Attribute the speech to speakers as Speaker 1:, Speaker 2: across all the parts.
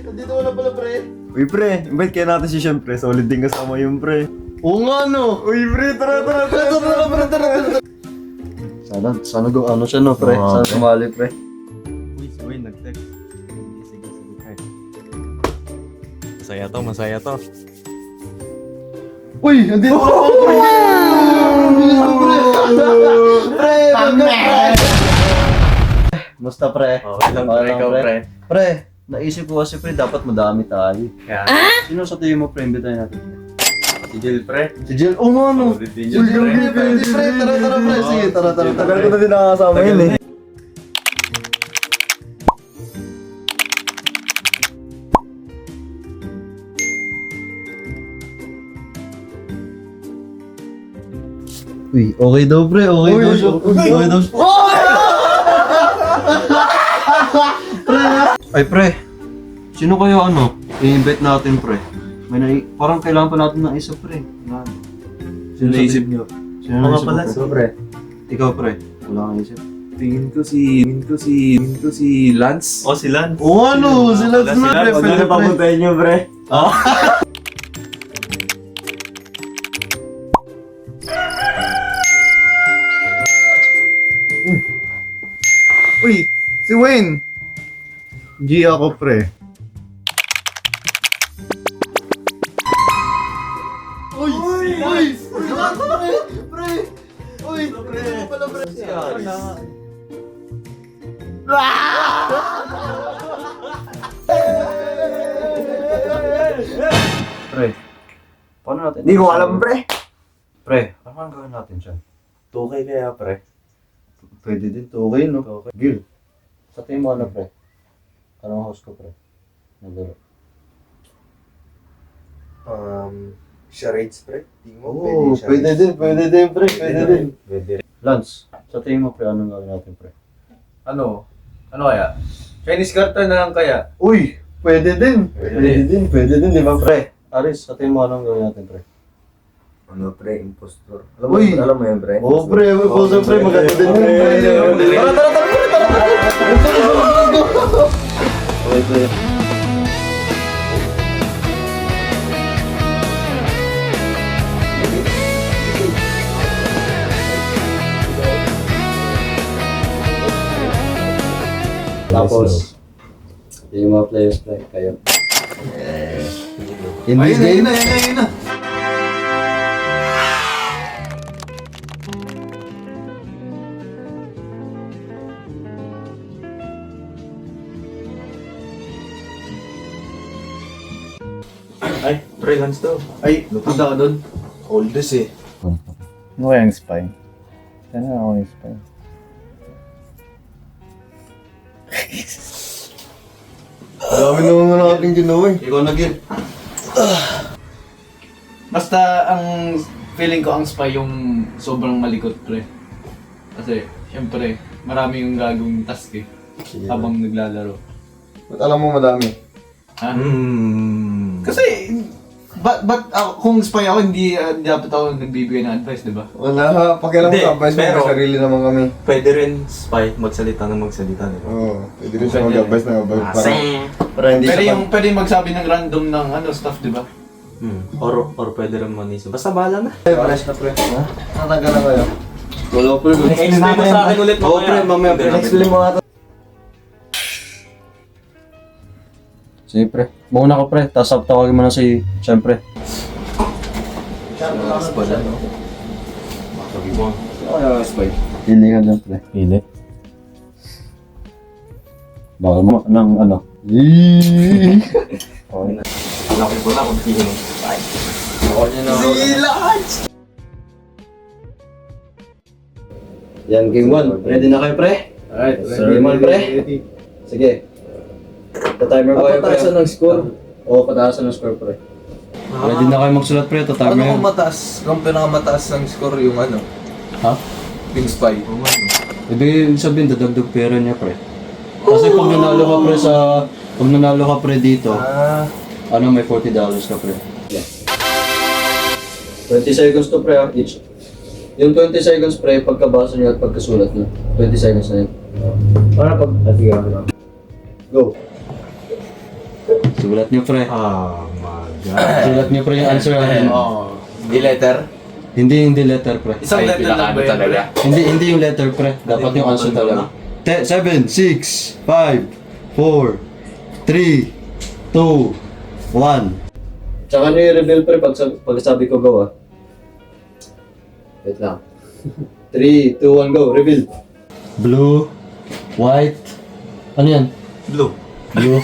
Speaker 1: Dito wala pala, pre.
Speaker 2: Uy, pre, invite kaya natin si Sean, pre. Solid din kasama yung pre.
Speaker 1: Oo nga, no.
Speaker 2: Uy, pre, tara.
Speaker 1: Sana ano siya, no, pre.
Speaker 2: Oo,
Speaker 1: Sana
Speaker 2: pre.
Speaker 1: sumali, pre.
Speaker 2: Uy, si Wayne nag-text. Sige, pre. Masaya to.
Speaker 1: Uy, andito na ako, pre. Pre. Musta, pre?
Speaker 2: Okay lang, pre. Ikaw, pre.
Speaker 1: Pre, naisip ko kasi, pre, dapat madami tayo.
Speaker 2: Kaya,
Speaker 1: Sino sa tingin mo, pre, imbitahin natin?
Speaker 2: si Jill, pre.
Speaker 1: Si Jill. Oo nga, no.
Speaker 2: Solid din yun, pre.
Speaker 1: Tara, pre. Sige, tara.
Speaker 2: Tagal ko na din nakakasama yun, eh.
Speaker 1: Uy, okay daw, pre. Okay daw siya. Okay daw siya. Ay, pre. Sino kaya i-invite natin, pre? Parang kailangan pa natin ng isa, pre. Sino
Speaker 2: Naisip nyo?
Speaker 1: Sino
Speaker 2: Mga
Speaker 1: naisip
Speaker 2: pala,
Speaker 1: mo, pre?
Speaker 2: pre.
Speaker 1: Ikaw, pre. Wala kang isip.
Speaker 3: Tingin ko si Lance.
Speaker 2: Oh, si Lance.
Speaker 1: Oo, ano? Si Lance na, pre.
Speaker 2: Huwag na papuntahin nyo, pre.
Speaker 1: Uy, si Wayne. G ako, pre. Uy! Pre! Uy! Pre! Pala, pre! Pre, paano natin?
Speaker 2: Hindi ko alam, pre.
Speaker 1: Pre, ano ang gawin natin dyan?
Speaker 2: Tukay kaya, pre.
Speaker 1: Pwede din to, okay, no?
Speaker 2: Okay.
Speaker 1: Gil, sa tingin mo pre? Anong host ko, pre? Naglaro.
Speaker 3: Charades, pre. Tingin mo,
Speaker 1: Oo,
Speaker 3: pwede
Speaker 1: din, pre, pwede din.
Speaker 2: Pwede rin.
Speaker 1: Lance, sa tingin mo, pre, anong gawin natin, pre?
Speaker 3: Ano kaya? Chinese garter na lang kaya?
Speaker 1: Uy, pwede din.
Speaker 3: Pwede
Speaker 1: din, di ba, pre? Aris, sa tingin mo, anong gawin natin, pre?
Speaker 3: Ano, pre? Impostor.
Speaker 1: Uy!
Speaker 3: Alam mo yan, pre?
Speaker 1: Oo, pre, pre, maganda din yun, pre. Tara, pre! Okay, pre.
Speaker 4: Tapos, yung mga players pre, kayo.
Speaker 1: In this game,
Speaker 3: Ayun na. Ay, pre, hands daw. Ay, punta ka doon. Oldest eh.
Speaker 2: Ano kaya yung spy? Sana ako yung spy.
Speaker 3: Dami naman natin ginawa eh.
Speaker 1: ikaw na gil.
Speaker 5: Basta ang feeling ko ang spy yung sobrang malikot pre. Kasi syempre marami yung gagawing task eh habang naglalaro.
Speaker 3: Ba't alam mo madami?
Speaker 5: Ha? Kasi ba't ako, kung spy ako hindi dapat ako nagbibigay ng advice, di ba?
Speaker 3: Wala ha, pakialam
Speaker 6: Hindi,
Speaker 3: mo advice mo,
Speaker 6: pero-
Speaker 3: may sarili naman kami.
Speaker 6: Pwede rin spy magsalita ng magsalita, di ba?
Speaker 3: Oo, pwede rin siya mag-advise na advice. Para hindi
Speaker 5: Pwede
Speaker 3: siya
Speaker 5: yung pwede magsabi ng random ng stuff, di ba?
Speaker 6: Or pwede rin maniso. Basta bahala na.
Speaker 3: Pares na pre. Ha? Natanggal na kayo.
Speaker 1: Wala pre.
Speaker 6: Explain mo sa akin ulit
Speaker 1: Oo pre, mamaya pre.
Speaker 3: Explain mo nga to.
Speaker 1: Sige pre. Muna ko pre, tapos tawagin mo na si, siyempre.
Speaker 6: Pala, no? Sabi mo.
Speaker 1: Pili ka dyan pre.
Speaker 4: Pili.
Speaker 1: Baka mo ng ano.
Speaker 6: Laki ko na kung sino.
Speaker 1: Yan, game 1. Ready na kayo pre?
Speaker 5: Alright,
Speaker 1: Game 1 pre? Sige. Ta-timer ko kayo pre.
Speaker 3: Pataasan ng score.
Speaker 1: Oo, pataasan ng score pre. Ready na kayo magsulat pre, ta-timer
Speaker 7: Ano
Speaker 1: yan.
Speaker 7: kung mataas? Kung pinakamataas ng score yung ano?
Speaker 1: Ha?
Speaker 7: Yung spy.
Speaker 1: Ibig sabihin, dadagdag pera niya pre. Kasi pag nanalo ka pre pag nanalo ka pre dito, may $40 ka pre. 20 seconds to pre each. Yung 20 seconds pre, pagkabasa niyo at pagkasulat niyo. 20 seconds na yun. Para pag... Go. Sulat niyo pre.
Speaker 6: Oh my God.
Speaker 1: Sulat niyo pre yung answer.
Speaker 7: Di letter?
Speaker 1: Hindi letter pre.
Speaker 5: Isang letter lang ba yan, pre?
Speaker 1: Hindi yung letter pre. Dapat yung answer talaga. 7, 6, 5, 4, 3, 2, 1. Tsaka nyo i-reveal pre pag sabi ko go ah. Wait lang. 3, 2, 1, go. Reveal. Blue, white, ano yan?
Speaker 6: Blue.
Speaker 1: Blue.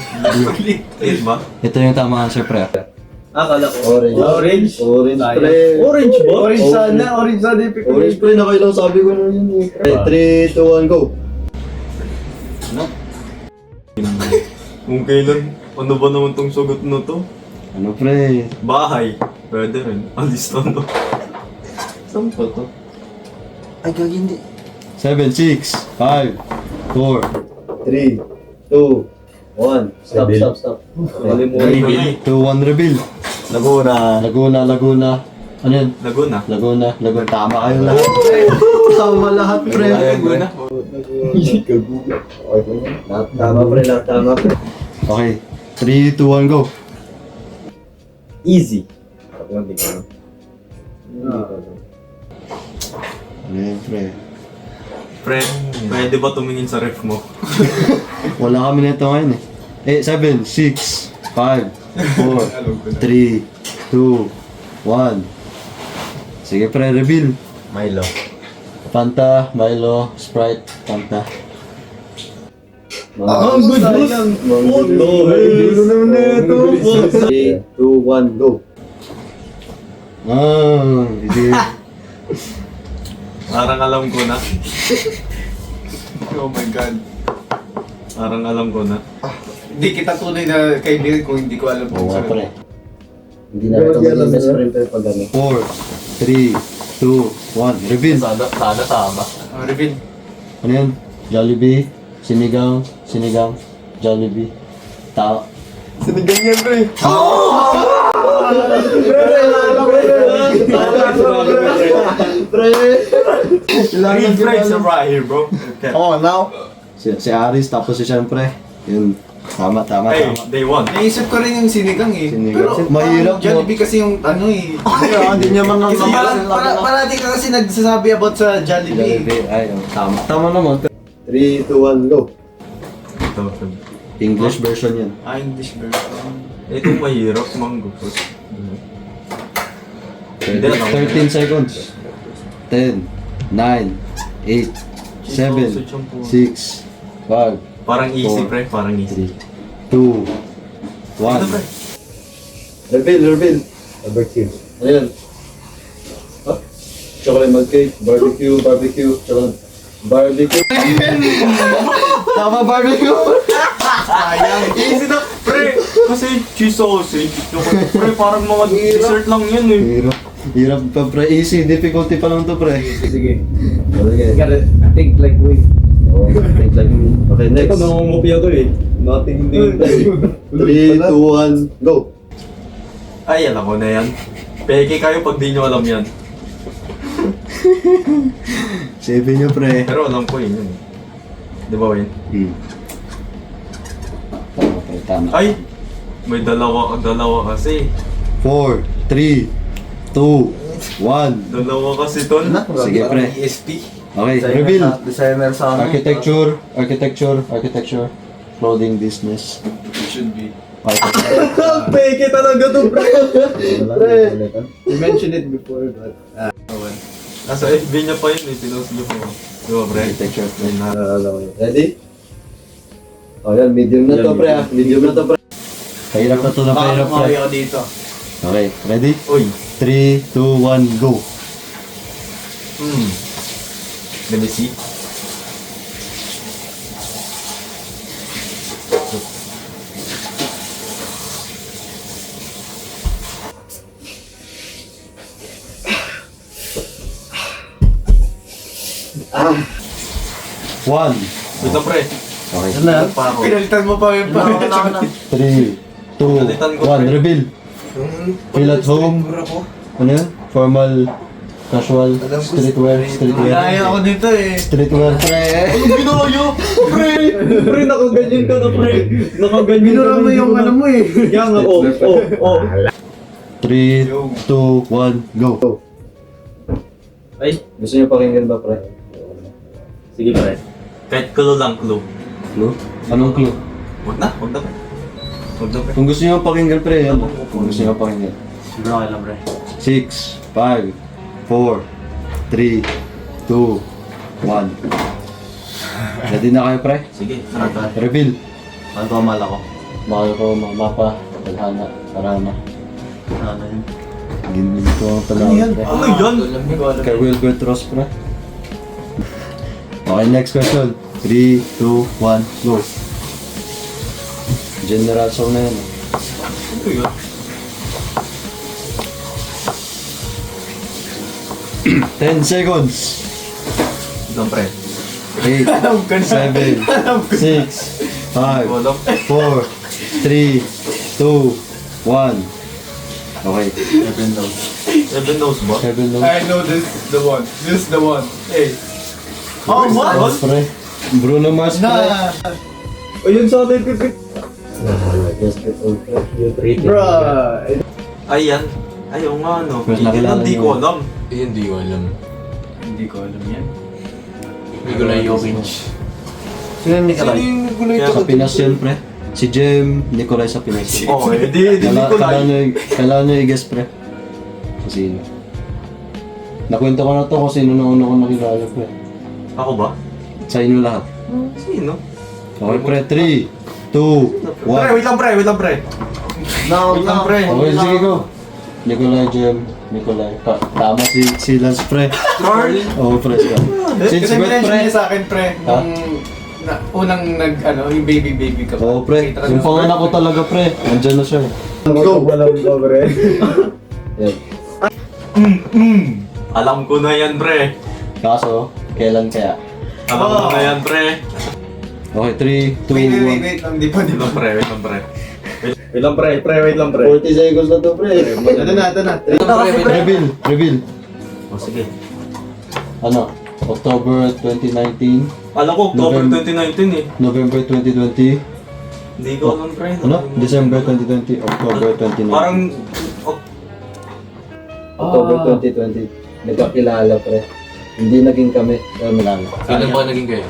Speaker 6: Ayun ba?
Speaker 1: Ito yung tamang answer pre.
Speaker 3: Akala ko.
Speaker 1: Orange.
Speaker 3: Orange?
Speaker 1: Orange pre.
Speaker 3: Orange ba? Orange
Speaker 1: Okay.
Speaker 3: sana, orange sana yung pick.
Speaker 1: Orange pre, nakailang sabi ko na yun eh. 3, 2, 1, go.
Speaker 6: Kung kailan, ano ba naman tong sugot na to?
Speaker 1: Ano pre?
Speaker 6: Bahay. Pwede rin. Alis to, no? Saan pa to?
Speaker 3: Ay, gagi hindi.
Speaker 1: 7, 6, 5, 4, 3, 2, 1. Stop.
Speaker 6: Reveal.
Speaker 1: 2, 1, reveal. Laguna. Ano yan?
Speaker 6: Laguna.
Speaker 1: Laguna. Tama kayo lahat. Tama lahat, pre.
Speaker 6: Laguna.
Speaker 1: Lahat tama, pre. Okay. 3, 2, 1, go.
Speaker 2: Easy.
Speaker 1: Ano yan, pre?
Speaker 6: Pre, pwede ba tumingin sa ref mo?
Speaker 1: Wala kami nito ngayon eh. 7, 6, 5, 4, 3, 2, 1. Sige pre, reveal.
Speaker 2: Milo.
Speaker 1: Fanta, Milo, Sprite, Fanta.
Speaker 3: Ang good boss! Ano naman na ito?
Speaker 1: 3, 2, 1, go. Hindi.
Speaker 6: Parang alam ko na.
Speaker 5: Oh my God.
Speaker 6: Parang alam ko na.
Speaker 5: Hindi kita tunay na kaibigan kung hindi ko alam
Speaker 1: Oo
Speaker 5: kung
Speaker 1: nga
Speaker 5: saan.
Speaker 1: pre. Hindi na ito maging best friend pero pag ano. 4, 3, 2, 1, reveal.
Speaker 6: Sana tama.
Speaker 5: Reveal.
Speaker 1: Ano yan? Jollibee, sinigang, Jollibee, tao.
Speaker 3: Sinigang yan, pre.
Speaker 6: Real friends are right here, bro. Okay.
Speaker 3: Oh, now?
Speaker 1: Si Aris, tapos si siyempre. Yun. Tama.
Speaker 6: Hey, day one.
Speaker 5: Naisip ko rin yung sinigang eh.
Speaker 1: Sinigang.
Speaker 5: Pero
Speaker 1: Mahirap,
Speaker 5: Jollibee kasi yung ano eh.
Speaker 3: Hindi niya man
Speaker 5: Kasi parati ka kasi nagsasabi about sa Jollibee.
Speaker 1: Jollibee, ay, tama. Tama naman. 3, 2, 1, go.
Speaker 6: Ito.
Speaker 1: English version yan.
Speaker 5: English version.
Speaker 6: Itong mahirap, mango fruit.
Speaker 1: Pwede. 13 seconds. 10, 9, 8, 7, 6, 5,
Speaker 6: Parang easy,
Speaker 1: Four.
Speaker 6: pre. Parang easy.
Speaker 1: 2, 1. Reveal.
Speaker 4: Barbecue.
Speaker 1: Ayan. Ah, chocolate mug cake, barbecue, chocolate. Barbecue. Tama, barbecue.
Speaker 6: Easy na, pre. Kasi cheese sausage. Pre, parang mga dessert lang yan eh.
Speaker 1: Hirap pa, pre. Easy, difficulty pa lang to, pre.
Speaker 5: Sige.
Speaker 1: Okay.
Speaker 5: Gotta think like we.
Speaker 1: Oh, think like me. Okay, next.
Speaker 2: Ito, nangungupia to eh. Nothing din.
Speaker 1: 3, 2, 1, go.
Speaker 6: Ay, alam ko na yan. Peke kayo pag di nyo alam yan.
Speaker 1: Save nyo, pre.
Speaker 6: Pero alam ko yun. Di ba, Wayne?
Speaker 1: Tama, pre. Tama.
Speaker 6: Ay! May dalawa kasi.
Speaker 1: 4, 3, 2, 1.
Speaker 6: Dalawa kasi, tol.
Speaker 1: Sige, pre.
Speaker 7: ESP.
Speaker 1: Okay, reveal.
Speaker 2: Designer sa akin.
Speaker 1: Architecture, clothing business.
Speaker 5: It should be.
Speaker 2: Peke talaga to, pre.
Speaker 5: You mentioned it before, but...
Speaker 6: Nasa FB niya pa yun eh. Pinost niyo pa. Di ba, pre?
Speaker 1: Architecture, pre.
Speaker 6: Ayun na.
Speaker 1: Ready? Oh, yan, medium na to, pre. Medium na to, pre. Pahirap na to na pahirap, pre.
Speaker 5: ako dito.
Speaker 1: Okay, ready?
Speaker 6: Uy!
Speaker 1: 3, 2, 1, go.
Speaker 6: Let me see.
Speaker 1: One.
Speaker 6: Wait lang, pre.
Speaker 1: Okay.
Speaker 6: Pa ako.
Speaker 5: Pinalitan mo pa yung pa.
Speaker 1: 3, 2,
Speaker 6: Palitan ko,
Speaker 1: 1,
Speaker 6: pre.
Speaker 1: reveal. Feel at home. Ano yun? Formal, casual, streetwear.
Speaker 5: Kaya ako dito eh.
Speaker 1: Streetwear, pre.
Speaker 2: Ginoyo! Pre! Pre, nakaganyan ka na, pre. Nakaganyan ka
Speaker 5: Binura mo yung ano mo eh.
Speaker 2: Yan nga, oh.
Speaker 1: 3, 2, 1, go.
Speaker 4: Ay, gusto niyo pakinggan ba, pre?
Speaker 2: Sige, pre.
Speaker 6: Kahit clue lang, clue.
Speaker 1: Clue? Anong clue?
Speaker 6: Huwag na, huwag na, pre. Huwag na, pre.
Speaker 1: Kung gusto niyo pakinggan, pre, yan. Kung gusto niyo pakinggan.
Speaker 2: Siguro okay lang, pre.
Speaker 1: 6, 5, 4, 3, 2, 1. Ready na kayo, pre?
Speaker 6: Sige.
Speaker 1: Reveal.
Speaker 2: Ano pa mala ko?
Speaker 1: Mahal ko, mapa, talhana, karama.
Speaker 2: Ano yun?
Speaker 1: Ginito ang talawin, pre.
Speaker 6: Ano yan?
Speaker 1: Kay Wilbert Ross, pre. Okay, next question. 3, 2, 1, go. General song na yan.
Speaker 6: Ano yun?
Speaker 1: 10 seconds.
Speaker 6: Lang, pre.
Speaker 1: 8, 7, 6, 5,
Speaker 6: Walang.
Speaker 1: 4, 3, 2, 1. Okay.
Speaker 6: Seven knows ba?
Speaker 1: 7 no.
Speaker 5: I know this is the one. This is the one. Hey.
Speaker 6: Oh, what?
Speaker 1: Pre. Bruno Mars, pre.
Speaker 2: O yun sa atin, pre.
Speaker 5: Bruh.
Speaker 6: Ay, yan. Ay, oo nga, no.
Speaker 1: Mas
Speaker 6: Yan
Speaker 1: nakilala
Speaker 6: ang di
Speaker 1: niyo.
Speaker 6: ko alam.
Speaker 7: Hindi ko alam.
Speaker 5: Hindi ko alam yan.
Speaker 7: Nikolai Jokic.
Speaker 2: Sino yung Nikolai?
Speaker 6: Kaya,
Speaker 1: Sa Pinas yun, pre. Si Jem Nicolay sa Pinas yun.
Speaker 6: oh, hindi ko like.
Speaker 1: Kailangan nyo i-guess, pre. Kung sino. Nakwento ko na to kung sino na una ko nakilala, pre.
Speaker 6: Ako ba?
Speaker 1: Sa inyo lahat.
Speaker 6: Sino?
Speaker 1: Okay, pre. 3, 2, 1.
Speaker 6: Pre, wait lang, pre. Wait lang, pre. Wait lang, pre.
Speaker 1: Okay, sige, go. Nicolay, Jem, Nicolay. Tama si Lance, pre.
Speaker 6: Carl.
Speaker 1: Oo, pre, siya. Since
Speaker 5: Kasi
Speaker 1: birth,
Speaker 5: minention
Speaker 1: pre.
Speaker 5: niya sa akin, pre, nung unang yung baby ka pa.
Speaker 1: Oo, pre.
Speaker 5: Kita
Speaker 1: Yung
Speaker 5: ng
Speaker 1: panganak ko talaga, pre. Nandyan na siya.
Speaker 2: Go! Walang go, pre.
Speaker 1: Yan.
Speaker 6: Alam ko na yan, pre.
Speaker 1: Kaso, kailan kaya?
Speaker 6: Alam ko na yan, pre.
Speaker 1: Okay, 3, 2,
Speaker 5: Wait lang, di pa, di
Speaker 6: Wait
Speaker 5: pa.
Speaker 6: lang, pre. Wait lang, pre.
Speaker 2: Wait lang, pre. Wait lang,
Speaker 1: 1. 40 seconds na to, pre.
Speaker 5: Ito na.
Speaker 1: Reveal.
Speaker 6: O, sige.
Speaker 1: Ano? October 2019,
Speaker 6: Alam ko, October
Speaker 1: November.
Speaker 6: 2019 eh.
Speaker 1: November 2020,
Speaker 6: Hindi ko alam, pre.
Speaker 1: ano? December 2020, October 2019.
Speaker 6: Parang, oh,
Speaker 1: October 2020, nagkakilala, pre. Hindi naging kami, pero milala.
Speaker 7: Kailan ba naging kayo?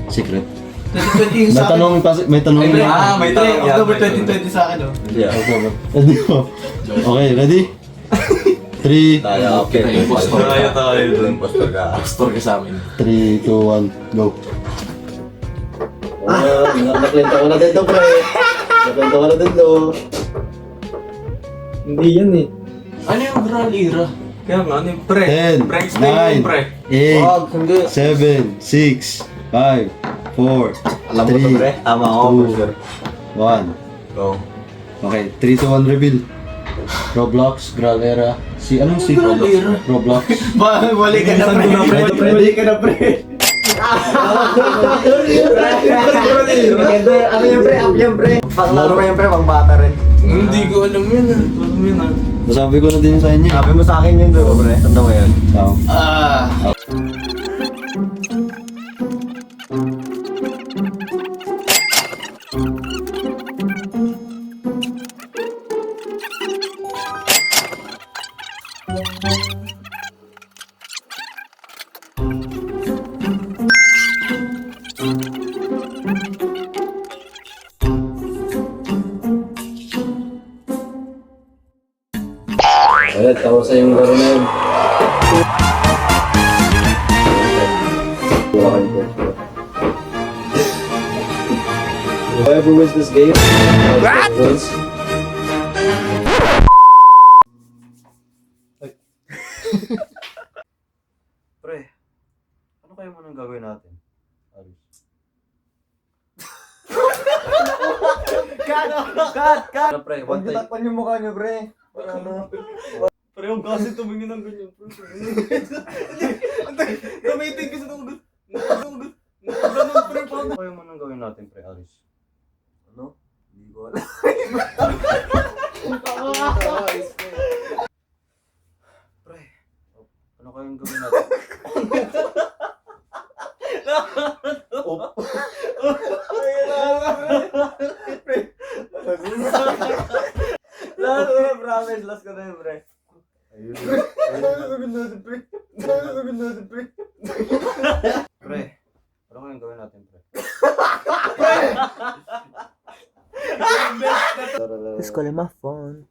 Speaker 1: Secret.
Speaker 5: 2020 yung
Speaker 1: May
Speaker 5: sa akin.
Speaker 1: tanong kasi, may tanong.
Speaker 5: Ay, pre,
Speaker 3: may tanong yan,
Speaker 5: October
Speaker 3: may tanong.
Speaker 5: 2020 sa akin, oh.
Speaker 1: Hindi mo. Okay, ready? 3,
Speaker 3: Tayo, okay. Tayo dun. Pastor ka.
Speaker 7: Pastor ka sa amin.
Speaker 1: 3, 2, 1, go.
Speaker 4: Naklento ko na din to, pre. Naklento ko na din to.
Speaker 2: Hindi yan eh.
Speaker 7: Ano yung Graal era?
Speaker 6: Kaya nga, ano yung pre?
Speaker 1: 10,
Speaker 6: Pre, explain mo yung pre.
Speaker 1: 9,
Speaker 3: Wag, hindi.
Speaker 1: 8, 7, 6, 5, 4,
Speaker 3: Alam mo to, pre? Tama ako, for sure.
Speaker 1: 1.
Speaker 3: Go.
Speaker 1: Okay, 3, 2, 1, reveal. Roblox, Graal era. Anong si
Speaker 7: Graal era?
Speaker 1: Roblox?
Speaker 5: Bali ka na, pre.
Speaker 2: Ready ka na, pre.
Speaker 3: Ano yung pre? Up yan, pre. Panglaro pa yung pre, pang bata rin.
Speaker 7: Hindi ko alam yun ah.
Speaker 6: Alam mo yun, ah.
Speaker 1: Nasabi ko na din sa inyo.
Speaker 3: Sabi mo sa akin yun, bro, pre. Tanda mo yan.
Speaker 1: Tao.
Speaker 4: Ayun, tama sa yung laro na yun. Wala kang coach, bro. Whoever wins this game, wins.
Speaker 1: Pre, ano kaya man ang gagawin natin? Aris.
Speaker 3: Cut!
Speaker 1: Pre,
Speaker 3: Huwag nitakpan yung mukha niyo, pre. Ano?
Speaker 6: Pre, yung kasi tumingin ng ganyan, pre. Tumitig kasi ng ugot. Ganun, pre, paano?
Speaker 1: Ano kaya man ang gawin natin, pre, Aris?
Speaker 3: Ano? Hindi ko alam.
Speaker 1: Pre, ano kaya ang gawin natin?
Speaker 3: Last ko na, promise. Last ko na yun, pre.
Speaker 1: Ayun.
Speaker 3: Pre.
Speaker 1: Pre, ano kaya ang gawin natin, pre?
Speaker 3: Let's call him a phone.